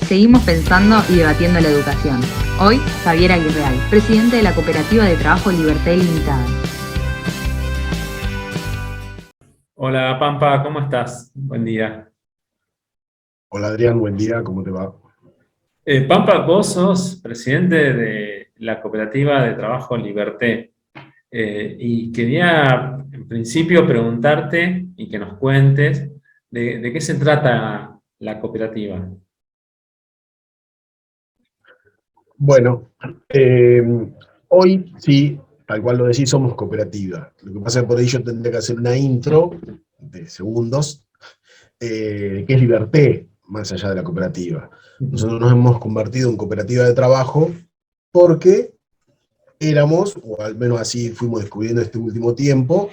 Seguimos pensando y debatiendo la educación. Hoy, Javier Aguirreal, presidente de la Cooperativa de Trabajo Liberté Limitada. Hola Pampa, ¿cómo estás? Buen día. Hola Adrián, buen día, ¿cómo te va? Pampa, vos sos presidente de la Cooperativa de Trabajo Liberté. Y quería en principio preguntarte y que nos cuentes de qué se trata la cooperativa. Bueno, hoy sí, tal cual lo decís, somos cooperativa. Lo que pasa es que por ahí yo tendría que hacer una intro de segundos, que es Liberté, más allá de la cooperativa. Nosotros nos hemos convertido en cooperativa de trabajo porque éramos, o al menos así fuimos descubriendo este último tiempo,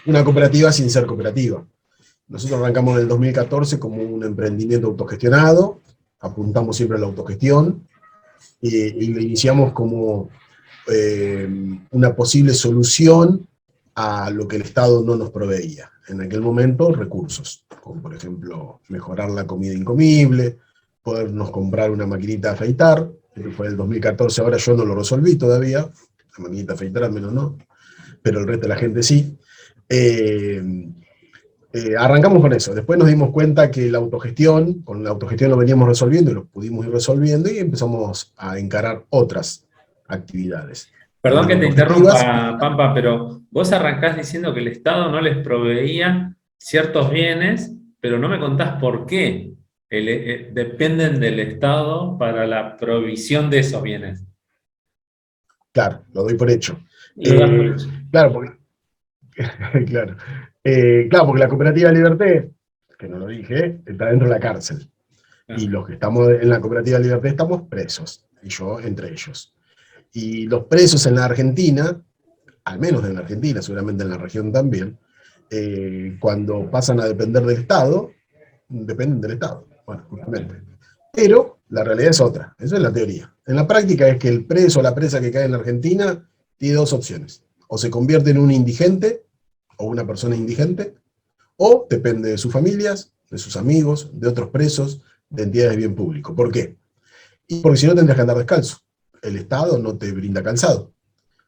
una cooperativa sin ser cooperativa. Nosotros arrancamos en el 2014 como un emprendimiento autogestionado, apuntamos siempre a la autogestión, y lo iniciamos como una posible solución a lo que el Estado no nos proveía. En aquel momento, recursos, como por ejemplo mejorar la comida incomible, podernos comprar una maquinita de afeitar, que fue el 2014, ahora yo no lo resolví todavía, la maquinita de afeitar al menos no, pero el resto de la gente sí. Arrancamos con eso, después nos dimos cuenta que con la autogestión lo veníamos resolviendo y lo pudimos ir resolviendo y empezamos a encarar otras actividades. Perdón que te Autogestivas. interrumpa, Pampa, pero vos arrancás diciendo que el Estado no les proveía ciertos bienes, pero no me contás por qué dependen del Estado para la provisión de esos bienes. Claro, lo doy por hecho. Lo das por hecho. Claro, porque, claro. Claro, porque la Cooperativa Liberté, que no lo dije, está dentro de la cárcel. Y los que estamos en la Cooperativa Liberté estamos presos, y yo entre ellos. Y los presos en la Argentina, al menos en la Argentina, seguramente en la región también, cuando pasan a depender del Estado, dependen del Estado, bueno, justamente. Pero la realidad es otra, eso es la teoría. En la práctica es que el preso o la presa que cae en la Argentina tiene dos opciones. O se convierte en un indigente, o una persona indigente, o depende de sus familias, de sus amigos, de otros presos, de entidades de bien público. ¿Por qué? Y porque si no tendrías que andar descalzo. El Estado no te brinda calzado.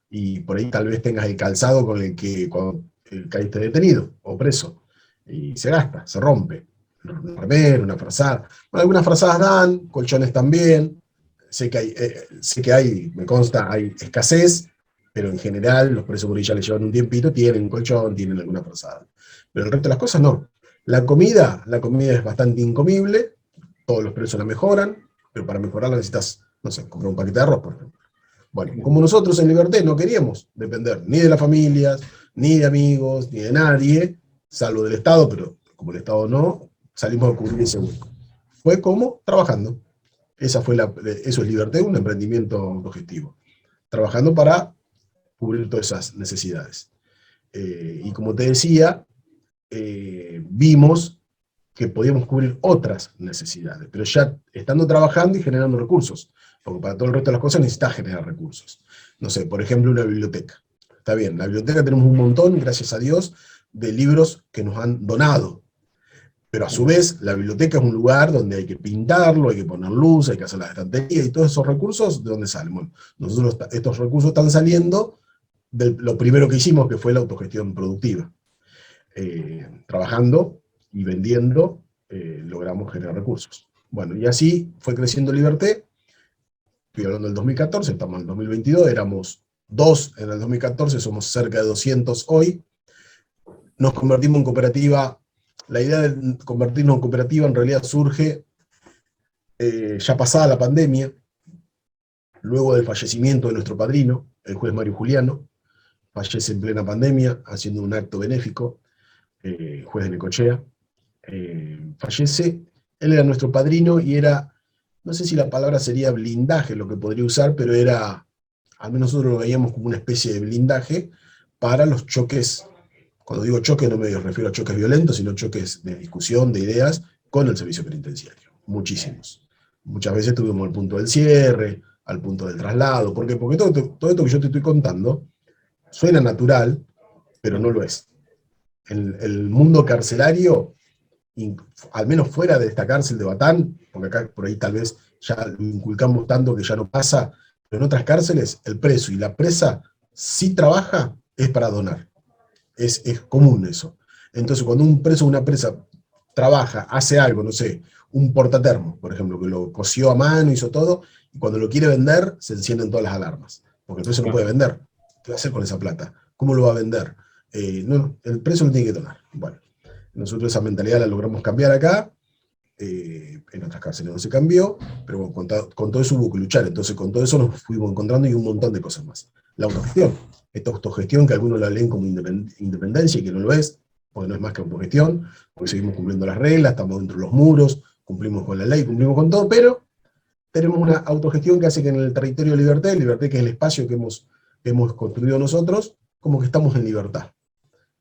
Y por ahí tal vez tengas el calzado con el que cuando caíste detenido o preso. Y se gasta, se rompe. Una remera, una frazada. Bueno, algunas frazadas dan, colchones también. Sé que hay, me consta, hay escasez, pero en general los presos por ahí ya les llevan un tiempito, tienen un colchón, tienen alguna frazada. Pero el resto de las cosas no. La comida es bastante incomible, todos los presos la mejoran, pero para mejorarla necesitas, no sé, comprar un paquete de arroz, por ejemplo. Bueno, como nosotros en Liberté no queríamos depender ni de las familias, ni de amigos, ni de nadie, salvo del Estado, pero como el Estado no, salimos a cubrir ese hueco. Fue como trabajando. Eso es Liberté, un emprendimiento autogestivo. Trabajando para cubrir todas esas necesidades. Y como te decía, vimos que podíamos cubrir otras necesidades, pero ya estando trabajando y generando recursos, porque para todo el resto de las cosas necesitas generar recursos. No sé, por ejemplo, una biblioteca. Está bien, la biblioteca tenemos un montón, gracias a Dios, de libros que nos han donado, pero a su vez la biblioteca es un lugar donde hay que pintarlo, hay que poner luz, hay que hacer las estanterías, y todos esos recursos, ¿de dónde salen? Bueno, estos recursos están saliendo de lo primero que hicimos, que fue la autogestión productiva. Trabajando y vendiendo, logramos generar recursos. Bueno, y así fue creciendo Liberté. Estoy hablando del 2014, estamos en el 2022, éramos 2 en el 2014, somos cerca de 200 hoy. Nos convertimos en cooperativa. La idea de convertirnos en cooperativa en realidad surge ya pasada la pandemia, luego del fallecimiento de nuestro padrino, el juez Mario Juliano. Fallece en plena pandemia, haciendo un acto benéfico, juez de Necochea. Fallece, él era nuestro padrino y era, no sé si la palabra sería blindaje lo que podría usar, pero era, al menos nosotros lo veíamos como una especie de blindaje para los choques. Cuando digo choques no me refiero a choques violentos, sino choques de discusión, de ideas, con el servicio penitenciario. Muchísimos. Muchas veces estuvimos al punto del cierre, al punto del traslado. ¿Por qué? Porque todo esto que yo te estoy contando suena natural, pero no lo es. El mundo carcelario, al menos fuera de esta cárcel de Batán, porque acá por ahí tal vez ya lo inculcamos tanto que ya no pasa, pero en otras cárceles el preso y la presa, si trabaja, es para donar. Es común eso. Entonces, cuando un preso o una presa trabaja, hace algo, no sé, un portatermo, por ejemplo, que lo cosió a mano, hizo todo, y cuando lo quiere vender, se encienden todas las alarmas, porque el preso no puede vender. ¿Qué va a hacer con esa plata? ¿Cómo lo va a vender? No, el preso lo tiene que donar. Bueno, nosotros esa mentalidad la logramos cambiar acá, en otras cárceles no se cambió, pero bueno, con todo eso hubo que luchar, entonces con todo eso nos fuimos encontrando y un montón de cosas más. La autogestión, esta autogestión que algunos la leen como independencia y que no lo es, porque no es más que autogestión, porque seguimos cumpliendo las reglas, estamos dentro de los muros, cumplimos con la ley, cumplimos con todo, pero tenemos una autogestión que hace que en el territorio de Liberté, que es el espacio que hemos construido nosotros, como que estamos en libertad.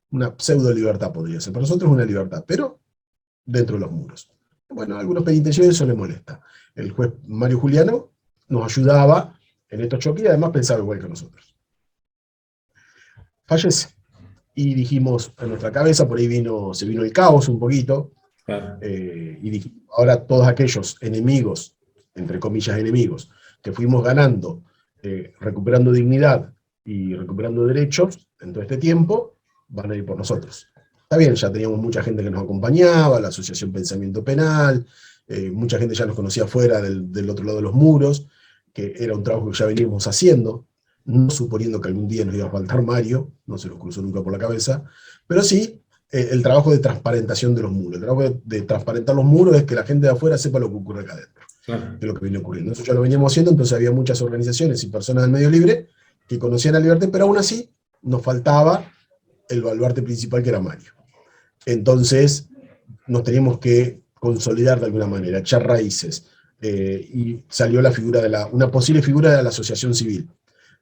Una pseudo libertad podría ser, para nosotros es una libertad, pero dentro de los muros. Bueno, a algunos penitenciarios eso les molesta. El juez Mario Juliano nos ayudaba en estos choques y además pensaba igual que nosotros. Fallece. Y dijimos, en nuestra cabeza, por ahí se vino el caos un poquito, Claro. Y dijimos, ahora todos aquellos enemigos, entre comillas enemigos, que fuimos ganando, recuperando dignidad y recuperando derechos en todo este tiempo, van a ir por nosotros. Está bien, ya teníamos mucha gente que nos acompañaba, la Asociación Pensamiento Penal, mucha gente ya nos conocía fuera del otro lado de los muros, que era un trabajo que ya veníamos haciendo, no suponiendo que algún día nos iba a faltar Mario, no se nos cruzó nunca por la cabeza, pero sí el trabajo de transparentación de los muros. El trabajo de transparentar los muros es que la gente de afuera sepa lo que ocurre acá adentro, Claro. de lo que viene ocurriendo. Eso ya lo veníamos haciendo, entonces había muchas organizaciones y personas del medio libre que conocían a Liberté, pero aún así nos faltaba el baluarte principal que era Mario. Entonces nos teníamos que consolidar de alguna manera, echar raíces, y salió la figura una posible figura de la asociación civil.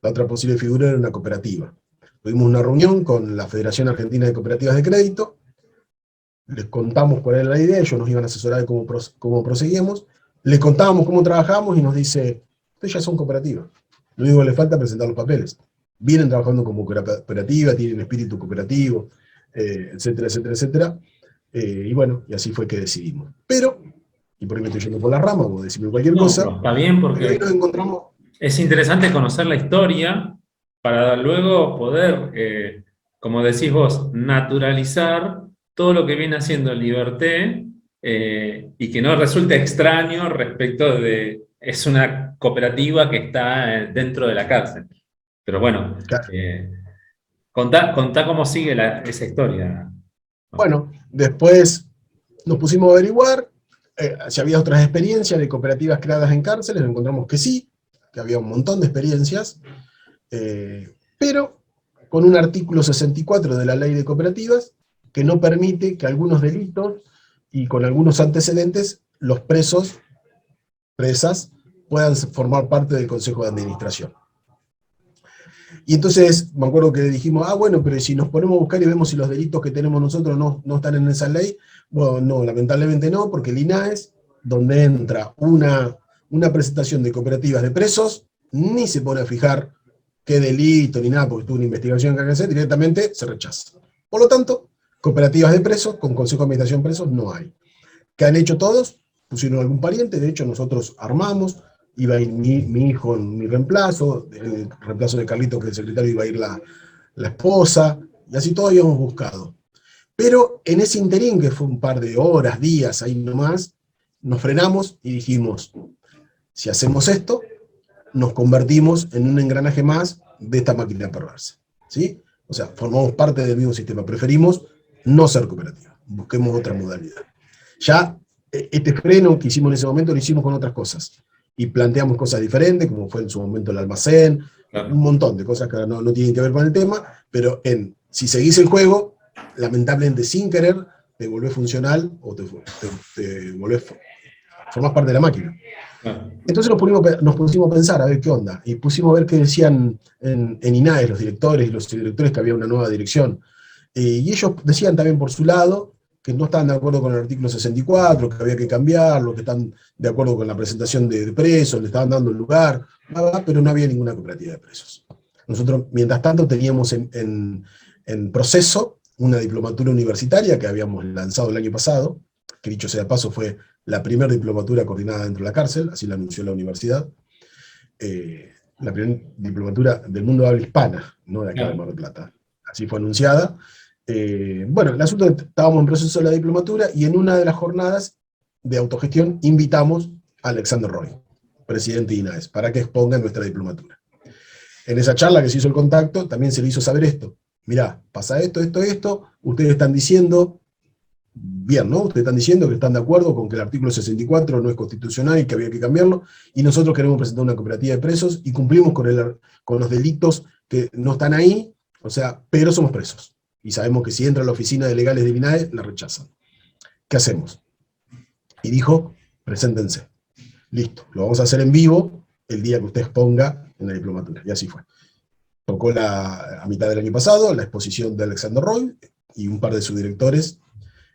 La otra posible figura era una cooperativa. Tuvimos una reunión con la Federación Argentina de Cooperativas de Crédito, les contamos cuál era la idea, ellos nos iban a asesorar de cómo proseguíamos, les contábamos cómo trabajábamos y nos dice, ustedes ya son cooperativas, lo único que les falta es presentar los papeles. Vienen trabajando como cooperativa, tienen espíritu cooperativo, etcétera, etcétera, etcétera. Y bueno, y así fue que decidimos. Pero, y por ahí me estoy yendo por las ramas, o decirme cualquier cosa, No, está bien pero ahí porque nos encontramos. es interesante conocer la historia para luego poder, como decís vos, naturalizar todo lo que viene haciendo Liberté, y que no resulte extraño respecto de, es una cooperativa que está dentro de la cárcel. Pero bueno, Claro. contá cómo sigue esa historia. Bueno, después nos pusimos a averiguar si había otras experiencias de cooperativas creadas en cárceles, encontramos que sí, que había un montón de experiencias, pero con un artículo 64 de la Ley de Cooperativas que no permite que algunos delitos y con algunos antecedentes los presas, puedan formar parte del Consejo de Administración. Y entonces me acuerdo que dijimos, bueno, pero si nos ponemos a buscar y vemos si los delitos que tenemos nosotros no están en esa ley, bueno, no, lamentablemente no, porque el INAES, donde entra una presentación de cooperativas de presos, ni se pone a fijar qué delito ni nada, porque tuvo una investigación que hay que hacer, directamente se rechaza. Por lo tanto, cooperativas de presos con Consejo de Administración presos no hay. ¿Qué han hecho todos? Pusieron algún pariente, de hecho nosotros armamos, iba a ir mi hijo en mi reemplazo, en el reemplazo de Carlito, que es el secretario, iba a ir la esposa, y así todo habíamos buscado. Pero en ese interín, que fue un par de horas, días, ahí nomás, nos frenamos y dijimos, si hacemos esto, nos convertimos en un engranaje más de esta máquina perversa, ¿sí? O sea, formamos parte del mismo sistema, preferimos no ser cooperativa, busquemos otra modalidad. Ya este freno que hicimos en ese momento lo hicimos con otras cosas, y planteamos cosas diferentes, como fue en su momento el almacén, claro, un montón de cosas que no tienen que ver con el tema, pero si seguís el juego, lamentablemente sin querer, te volvés funcional, o te formás parte de la máquina. Entonces nos pusimos a pensar, a ver qué onda, y pusimos a ver qué decían en INAES los directores y los subdirectores, que había una nueva dirección, y ellos decían también por su lado que no estaban de acuerdo con el artículo 64, que había que cambiarlo, que están de acuerdo con la presentación de presos, le estaban dando el lugar, pero no había ninguna cooperativa de presos. Nosotros, mientras tanto, teníamos en proceso una diplomatura universitaria que habíamos lanzado el año pasado, que dicho sea de paso fue la primera diplomatura coordinada dentro de la cárcel, así la anunció la universidad, la primera diplomatura del mundo de habla hispana, no de acá de Mar del Plata. Así fue anunciada. Bueno, el asunto es que estábamos en proceso de la diplomatura y en una de las jornadas de autogestión invitamos a Alexander Roy, presidente de INAES, para que exponga nuestra diplomatura. En esa charla que se hizo el contacto, también se le hizo saber esto. Mirá, pasa esto, ustedes están diciendo, bien, ¿no? Ustedes están diciendo que están de acuerdo con que el artículo 64 no es constitucional y que había que cambiarlo, y nosotros queremos presentar una cooperativa de presos y cumplimos con los delitos que no están ahí, o sea, pero somos presos. Y sabemos que si entra a la oficina de legales del INAE, la rechazan. ¿Qué hacemos? Y dijo, preséntense. Listo, lo vamos a hacer en vivo el día que usted exponga en la diplomatura. Y así fue. Tocó a mitad del año pasado la exposición de Alexander Roy y un par de subdirectores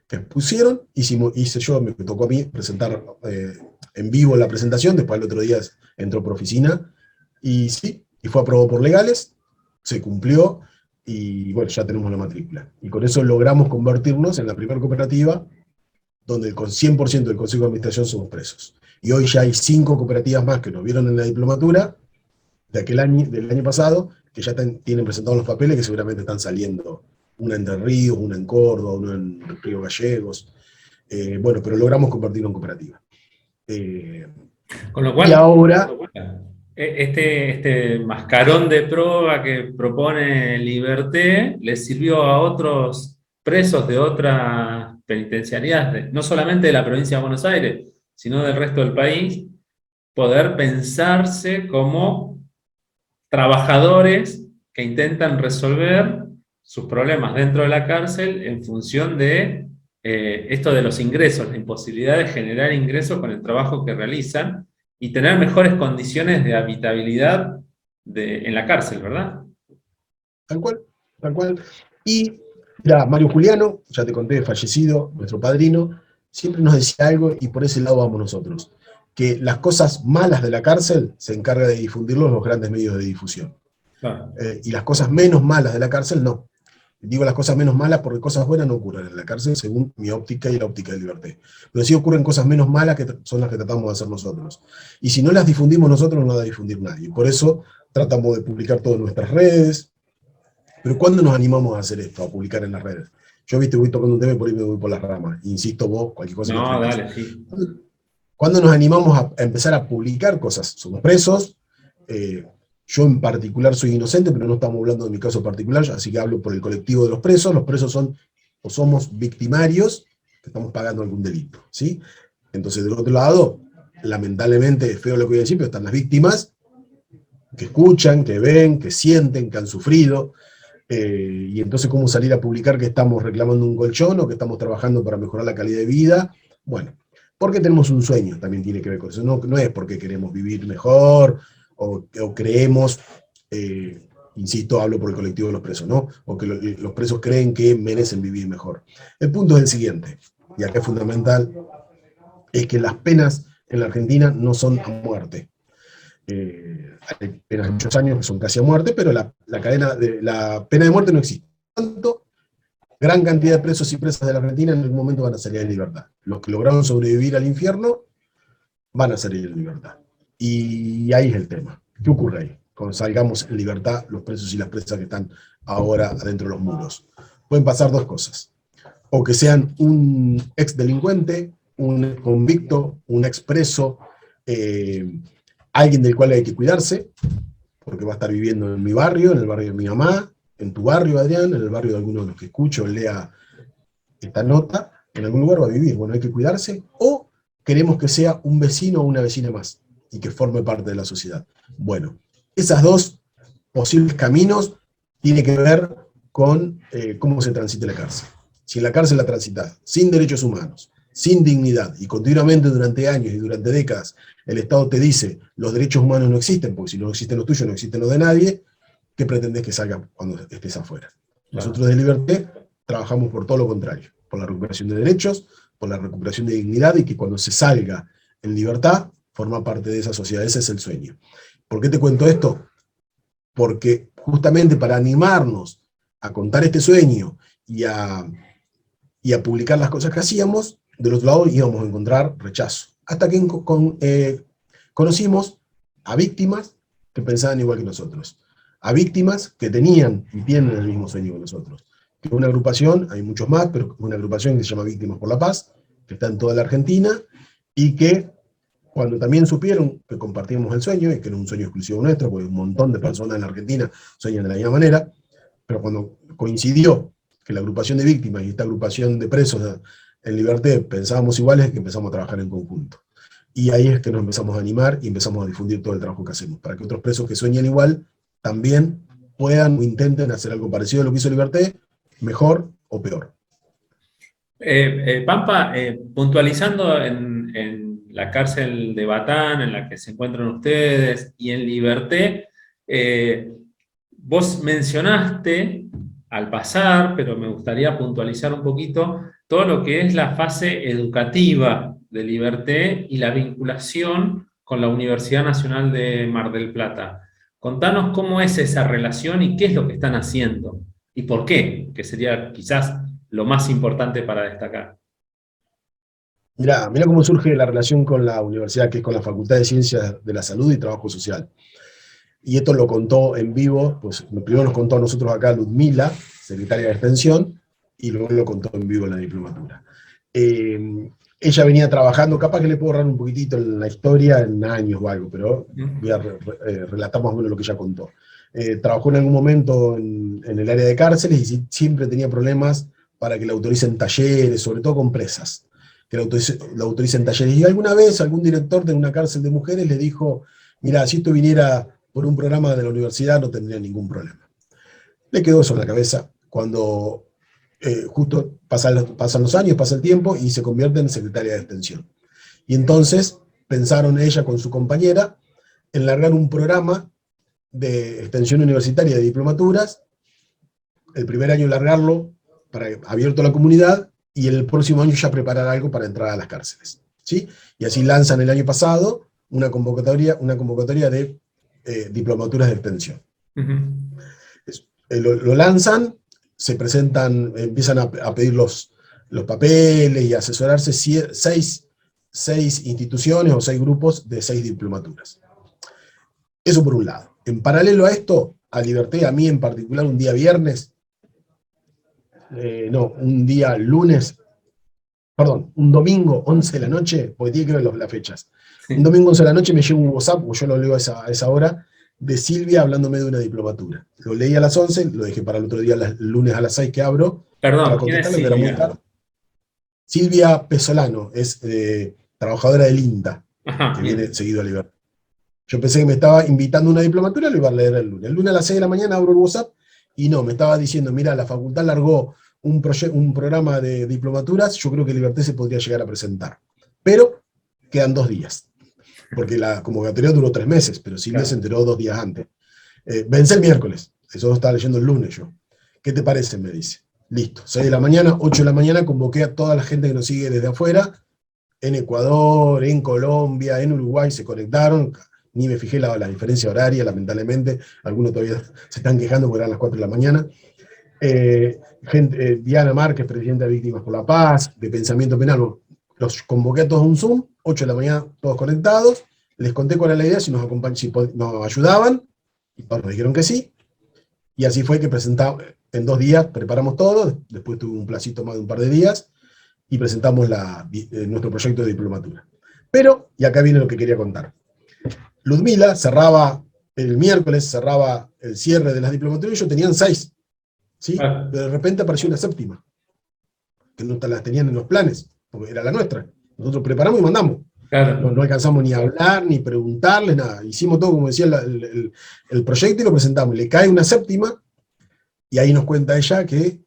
que pusieron. Me tocó a mí presentar en vivo la presentación, después el otro día entró por oficina, y sí, y fue aprobado por legales, se cumplió, y bueno, ya tenemos la matrícula. Y con eso logramos convertirnos en la primera cooperativa donde con 100% del Consejo de Administración somos presos. Y hoy ya hay 5 cooperativas más que nos vieron en la diplomatura del año pasado, que ya tienen presentados los papeles, que seguramente están saliendo, una en Entre Ríos, una en Córdoba, una en Río Gallegos. Bueno, pero logramos convertirlo en cooperativa. Con lo cual, y ahora, este mascarón de prueba que propone Liberté le sirvió a otros presos de otras penitenciarías, no solamente de la provincia de Buenos Aires, sino del resto del país, poder pensarse como trabajadores que intentan resolver sus problemas dentro de la cárcel en función de esto de los ingresos, la imposibilidad de generar ingresos con el trabajo que realizan y tener mejores condiciones de habitabilidad en la cárcel, ¿verdad? Tal cual, tal cual. Y mira, Mario Juliano, ya te conté, fallecido, nuestro padrino, siempre nos decía algo y por ese lado vamos nosotros, que las cosas malas de la cárcel se encargan de difundirlos los grandes medios de difusión. Claro. Y las cosas menos malas de la cárcel no. Digo las cosas menos malas porque cosas buenas no ocurren en la cárcel, según mi óptica y la óptica de Liberté. Pero sí ocurren cosas menos malas que son las que tratamos de hacer nosotros. Y si no las difundimos nosotros, no las va a difundir nadie. Por eso tratamos de publicar todo en nuestras redes. Pero ¿cuándo nos animamos a hacer esto, a publicar en las redes? Yo, viste, voy tocando un tema y por ahí me voy por las ramas. Insisto vos, cualquier cosa. No, dale, sí. ¿Cuándo nos animamos a empezar a publicar cosas? Somos presos. Yo en particular soy inocente, pero no estamos hablando de mi caso particular, así que hablo por el colectivo de los presos. Los presos son o somos victimarios que estamos pagando algún delito, ¿sí? Entonces, del otro lado, lamentablemente, es feo lo que voy a decir, pero están las víctimas que escuchan, que ven, que sienten, que han sufrido. Y entonces, ¿cómo salir a publicar que estamos reclamando un colchón o que estamos trabajando para mejorar la calidad de vida? Bueno, porque tenemos un sueño, también tiene que ver con eso. No es porque queremos vivir mejor o creemos, insisto, hablo por el colectivo de los presos, ¿no? O que los presos creen que merecen vivir mejor. El punto es el siguiente, y acá es fundamental, es que las penas en la Argentina no son a muerte. Hay penas de muchos años que son casi a muerte, pero la pena de muerte no existe. Por lo tanto, gran cantidad de presos y presas de la Argentina en algún momento van a salir en libertad. Los que lograron sobrevivir al infierno van a salir en libertad. Y ahí es el tema. ¿Qué ocurre ahí? Cuando salgamos en libertad los presos y las presas que están ahora adentro de los muros. Pueden pasar dos cosas. O que sean un ex delincuente, un convicto, un expreso, alguien del cual hay que cuidarse, porque va a estar viviendo en mi barrio, en el barrio de mi mamá, en tu barrio, Adrián, en el barrio de alguno de los que escucho, lea esta nota, en algún lugar va a vivir. Bueno, hay que cuidarse. O queremos que sea un vecino o una vecina más, y que forme parte de la sociedad. Bueno, esas dos posibles caminos tienen que ver con cómo se transita la cárcel. Si en la cárcel la transitas sin derechos humanos, sin dignidad, y continuamente durante años y durante décadas el Estado te dice los derechos humanos no existen, porque si no existen los tuyos, no existen los de nadie, ¿qué pretendes que salga cuando estés afuera? Nosotros de Liberté trabajamos por todo lo contrario, por la recuperación de derechos, por la recuperación de dignidad, y que cuando se salga en libertad, forma parte de esa sociedad. Ese es el sueño. ¿Por qué te cuento esto? Porque justamente para animarnos a contar este sueño y a publicar las cosas que hacíamos, del otro lado íbamos a encontrar rechazo. Hasta que conocimos a víctimas que pensaban igual que nosotros, a víctimas que tenían y tienen el mismo sueño que nosotros. Que una agrupación, hay muchos más, pero una agrupación que se llama Víctimas por la Paz, que está en toda la Argentina, y que cuando también supieron que compartíamos el sueño, y que era un sueño exclusivo nuestro, porque un montón de personas en la Argentina sueñan de la misma manera, pero cuando coincidió que la agrupación de víctimas y esta agrupación de presos en Liberté pensábamos iguales, que empezamos a trabajar en conjunto. Y ahí es que nos empezamos a animar y empezamos a difundir todo el trabajo que hacemos, para que otros presos que sueñan igual también puedan o intenten hacer algo parecido a lo que hizo Liberté, mejor o peor. Pampa, puntualizando en la cárcel de Batán, en la que se encuentran ustedes, y en Liberté, vos mencionaste al pasar, pero me gustaría puntualizar un poquito, todo lo que es la fase educativa de Liberté y la vinculación con la Universidad Nacional de Mar del Plata. Contanos cómo es esa relación y qué es lo que están haciendo, y por qué, que sería quizás lo más importante para destacar. Mirá cómo surge la relación con la universidad, que es con la Facultad de Ciencias de la Salud y Trabajo Social. Y esto lo contó en vivo, pues primero nos contó a nosotros acá Ludmila, secretaria de Extensión, y luego lo contó en vivo en la diplomatura. Ella venía trabajando, capaz que le puedo ahorrar un poquitito en la historia, en años o algo, pero voy a relatar más o menos lo que ella contó. Trabajó en algún momento en el área de cárceles y siempre tenía problemas para que le autoricen talleres, sobre todo con presas, que le autoricen talleres. Y alguna vez algún director de una cárcel de mujeres le dijo, mira, si esto viniera por un programa de la universidad no tendría ningún problema. Le quedó eso en la cabeza cuando justo pasan los años, pasa el tiempo y se convierte en secretaria de Extensión. Y entonces pensaron ella con su compañera en largar un programa de extensión universitaria de diplomaturas, el primer año largarlo abierto a la comunidad, y el próximo año ya preparar algo para entrar a las cárceles, ¿sí? Y así lanzan el año pasado una convocatoria de diplomaturas de extensión. Lo lanzan, se presentan, empiezan a pedir los papeles y a asesorarse 6 instituciones o 6 grupos de 6 diplomaturas. Eso por un lado. En paralelo a esto, a Liberté, a mí en particular, un día viernes, un domingo 11 de la noche, porque tiene que ver las fechas. Sí. Un domingo 11 de la noche me llegó un WhatsApp, porque yo lo leo a esa hora, de Silvia hablándome de una diplomatura. Lo leí a las 11, lo dejé para el otro día, el lunes a las 6 que abro. Perdón, ¿quién es Silvia? Era muy tarde. Silvia Pesolano, es trabajadora del INTA, que viene seguido a Liberté. Yo pensé que me estaba invitando a una diplomatura, lo iba a leer el lunes. El lunes a las 6 de la mañana abro el WhatsApp, y no, me estaba diciendo, mira, la facultad largó un programa de diplomaturas, yo creo que Liberté se podría llegar a presentar. Pero quedan 2 días, porque la convocatoria duró 3 meses, pero Silvia se enteró 2 días antes. Vence el miércoles, eso lo estaba leyendo el lunes yo. ¿Qué te parece? Me dice. Listo, 6 de la mañana, 8 de la mañana, convoqué a toda la gente que nos sigue desde afuera, en Ecuador, en Colombia, en Uruguay, se conectaron. Ni me fijé la diferencia horaria, lamentablemente, algunos todavía se están quejando porque eran las 4 de la mañana. Diana Márquez, presidenta de Víctimas por la Paz, de Pensamiento Penal, los convoqué a todos a un Zoom, 8 de la mañana, todos conectados, les conté cuál era la idea, si nos ayudaban, y todos nos dijeron que sí, y así fue que presentamos, en 2 días preparamos todo, después tuve un placito más de un par de días, y presentamos nuestro proyecto de diplomatura. Pero, y acá viene lo que quería contar, Ludmila cerraba el miércoles, cerraba el cierre de las diplomaturas, y ellos tenían 6, ¿sí? Pero de repente apareció una 7ª, que no las tenían en los planes, porque era la nuestra. Nosotros preparamos y mandamos. Claro. No alcanzamos ni a hablar, ni preguntarles, nada. Hicimos todo, como decía, el proyecto y lo presentamos. Le cae una 7ª, y ahí nos cuenta ella que,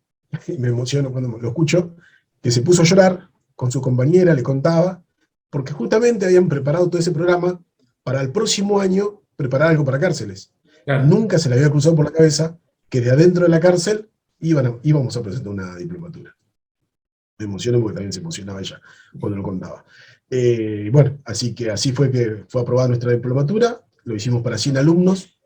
me emociono cuando lo escucho, que se puso a llorar con su compañera, le contaba, porque justamente habían preparado todo ese programa para el próximo año preparar algo para cárceles. Claro. Nunca se le había cruzado por la cabeza que de adentro de la cárcel íbamos a presentar una diplomatura. Me emociono porque también se emocionaba ella cuando lo contaba. Bueno, así que así fue que fue aprobada nuestra diplomatura, lo hicimos para 100 alumnos,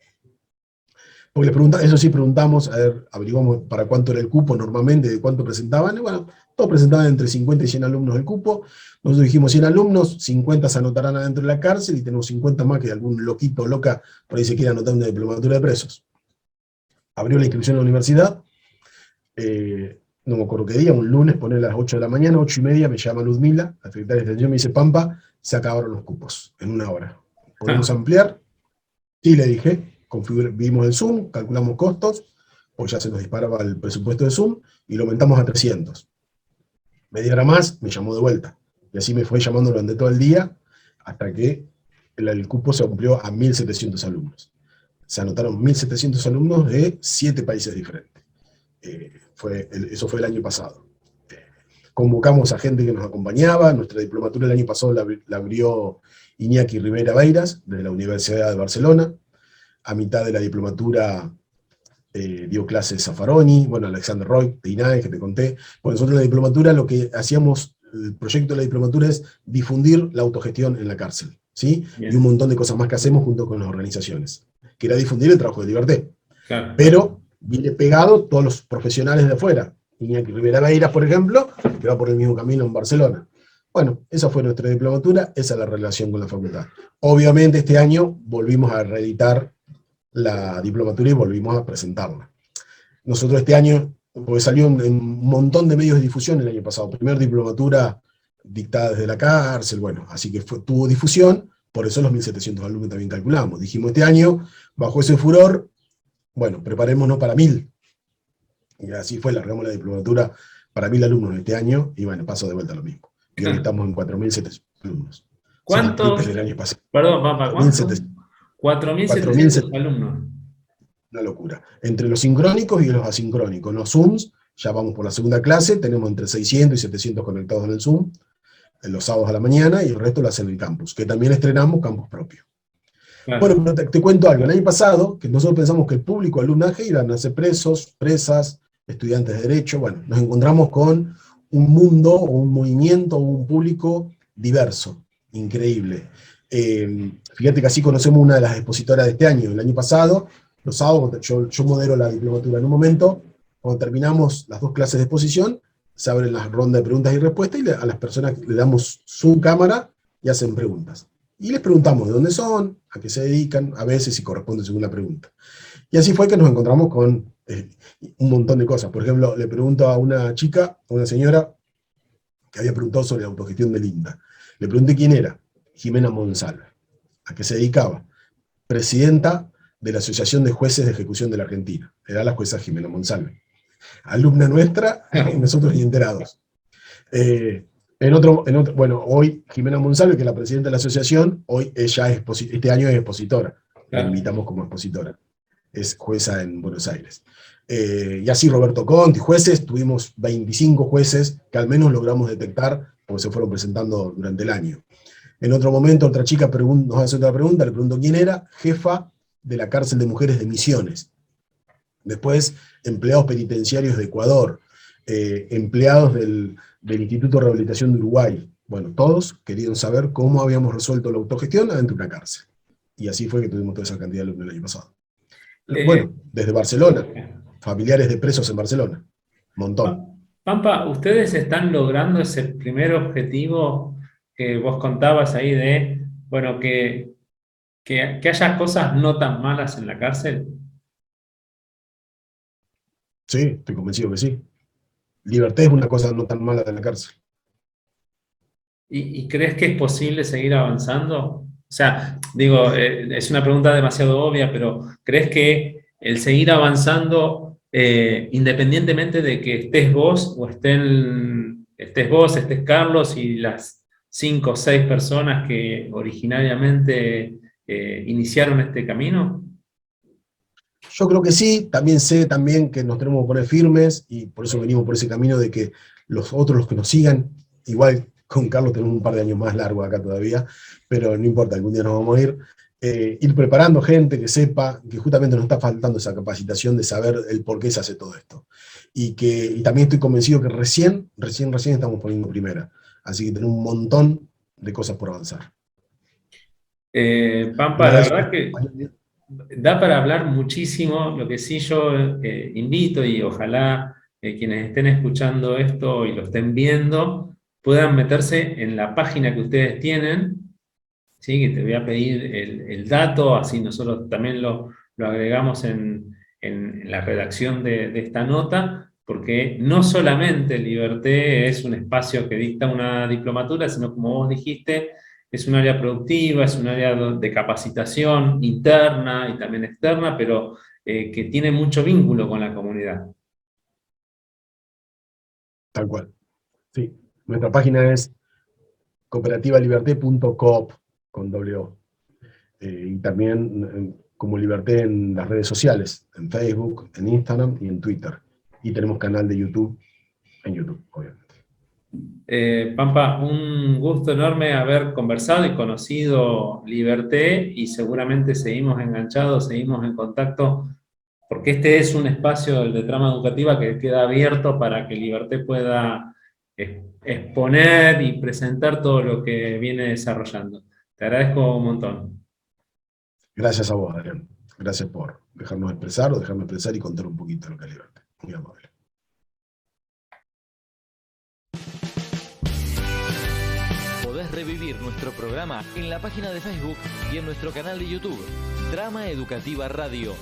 porque eso sí preguntamos, averiguamos para cuánto era el cupo normalmente, de cuánto presentaban, y bueno, Todos presentaban entre 50 y 100 alumnos el cupo. Nosotros dijimos 100 alumnos, 50 se anotarán adentro de la cárcel y tenemos 50 más que algún loquito o loca por ahí se quiera anotar una diplomatura de presos. Abrió la inscripción en la universidad, no me acuerdo qué día, un lunes, poner a las 8 de la mañana, 8:30, me llama Ludmila, la secretaria de extensión, me dice, Pampa, se acabaron los cupos en 1 hora. ¿Podemos ampliar? Sí, le dije, vimos el Zoom, calculamos costos, pues ya se nos disparaba el presupuesto de Zoom, y lo aumentamos a 300. Media hora más, me llamó de vuelta. Y así me fue llamando durante todo el día, hasta que el cupo se amplió a 1.700 alumnos. Se anotaron 1.700 alumnos de 7 países diferentes. Eso fue el año pasado. Convocamos a gente que nos acompañaba. Nuestra diplomatura el año pasado la abrió Iñaki Rivera Beiras, de la Universidad de Barcelona. A mitad de la diplomatura dio clases Zaffaroni, bueno, Alexander Roy, de INAE, que te conté. Bueno, nosotros en la diplomatura lo que hacíamos, el proyecto de la diplomatura es difundir la autogestión en la cárcel, ¿sí? Y un montón de cosas más que hacemos junto con las organizaciones, que era difundir el trabajo de Liberté. Claro. Pero viene pegado todos los profesionales de afuera. Iñaki Rivera Beiras, por ejemplo, que va por el mismo camino en Barcelona. Bueno, esa fue nuestra diplomatura, esa es la relación con la facultad. Obviamente este año volvimos a reeditar la diplomatura y volvimos a presentarla. Nosotros este año, porque salió en un montón de medios de difusión el año pasado, primera diplomatura dictada desde la cárcel, bueno, así que tuvo difusión, por eso los 1.700 alumnos también calculamos. Dijimos este año, bajo ese furor, bueno, preparémonos para 1.000. Y así fue, largamos la diplomatura para 1.000 alumnos este año, y bueno, pasó de vuelta lo mismo. Y hoy estamos en 4.700 alumnos. ¿Cuántos? Desde el año pasado. Perdón, Pampa, ¿cuántos? 4.700 alumnos. Una locura. Entre los sincrónicos y los asincrónicos. Los Zooms, ya vamos por la segunda clase, tenemos entre 600 y 700 conectados en el Zoom, en los sábados a la mañana, y el resto lo hacen en el campus, que también estrenamos campus propio. Claro. Bueno, te cuento algo. El año pasado, que nosotros pensamos que el público alumnaje iban a ser presos, presas, estudiantes de Derecho, bueno, nos encontramos con un mundo, o un movimiento, o un público diverso, increíble. Fíjate que así conocemos una de las expositoras de este año. El año pasado, los sábados, yo modero la diplomatura en un momento, cuando terminamos las 2 clases de exposición, se abren las rondas de preguntas y respuestas, y a las personas le damos Zoom cámara y hacen preguntas. Y les preguntamos de dónde son, a qué se dedican, a veces si corresponde según la pregunta. Y así fue que nos encontramos con un montón de cosas. Por ejemplo, le pregunto a una chica, a una señora, que había preguntado sobre la autogestión del INDA. Le pregunté quién era. Jimena Monsalve. ¿A qué se dedicaba? Presidenta de la Asociación de Jueces de Ejecución de la Argentina. Era la jueza Jimena Monsalve. Alumna nuestra, y nosotros ni enterados. Bueno, hoy Jimena Monsalve, que es la presidenta de la asociación, hoy ella este año es expositora. La invitamos como expositora. Es jueza en Buenos Aires. Y así Roberto Conti, jueces, tuvimos 25 jueces que al menos logramos detectar, porque se fueron presentando durante el año. En otro momento, otra chica nos hace otra pregunta, le pregunto quién era, jefa de la cárcel de mujeres de Misiones. Después, empleados penitenciarios de Ecuador, empleados del Instituto de Rehabilitación de Uruguay. Bueno, todos querían saber cómo habíamos resuelto la autogestión adentro de una cárcel. Y así fue que tuvimos toda esa cantidad de alumnos el año pasado. Bueno, desde Barcelona, familiares de presos en Barcelona, montón. Pampa, ¿ustedes están logrando ese primer objetivo que vos contabas ahí de, bueno, que haya cosas no tan malas en la cárcel? Sí, estoy convencido que sí. Liberté es una cosa no tan mala de la cárcel. ¿Y crees que es posible seguir avanzando? O sea, digo, es una pregunta demasiado obvia, pero ¿crees que el seguir avanzando, independientemente de que estés vos o estés Carlos y las 5 o 6 personas que originariamente iniciaron este camino? Yo creo que sí, también sé que nos tenemos que poner firmes, y por eso venimos por ese camino de que los que nos sigan, igual con Carlos tenemos un par de años más largos acá todavía, pero no importa, algún día nos vamos a ir, ir preparando gente que sepa, que justamente nos está faltando esa capacitación de saber el por qué se hace todo esto. Y también estoy convencido que recién estamos poniendo primera, así que tenemos un montón de cosas por avanzar. Pampa, la verdad que da para hablar muchísimo. Lo que sí yo invito, y ojalá quienes estén escuchando esto y lo estén viendo, puedan meterse en la página que ustedes tienen, ¿sí? Que te voy a pedir el dato, así nosotros también lo agregamos en la redacción de esta nota, porque no solamente Liberté es un espacio que dicta una diplomatura, sino como vos dijiste, es un área productiva, es un área de capacitación interna y también externa, pero que tiene mucho vínculo con la comunidad. Tal cual. Sí. Nuestra página es cooperativaliberté.coop con doble O. Y también como Liberté en las redes sociales, en Facebook, en Instagram y en Twitter. Y tenemos canal de YouTube, en YouTube, obviamente. Pampa, un gusto enorme haber conversado y conocido Liberté, y seguramente seguimos enganchados, seguimos en contacto, porque este es un espacio de trama educativa que queda abierto para que Liberté pueda exponer y presentar todo lo que viene desarrollando. Te agradezco un montón. Gracias a vos, Adrián. Gracias por dejarme expresar y contar un poquito de lo que es Liberté. Muy amable. Podés revivir nuestro programa en la página de Facebook y en nuestro canal de YouTube, Trama Educativa Radio.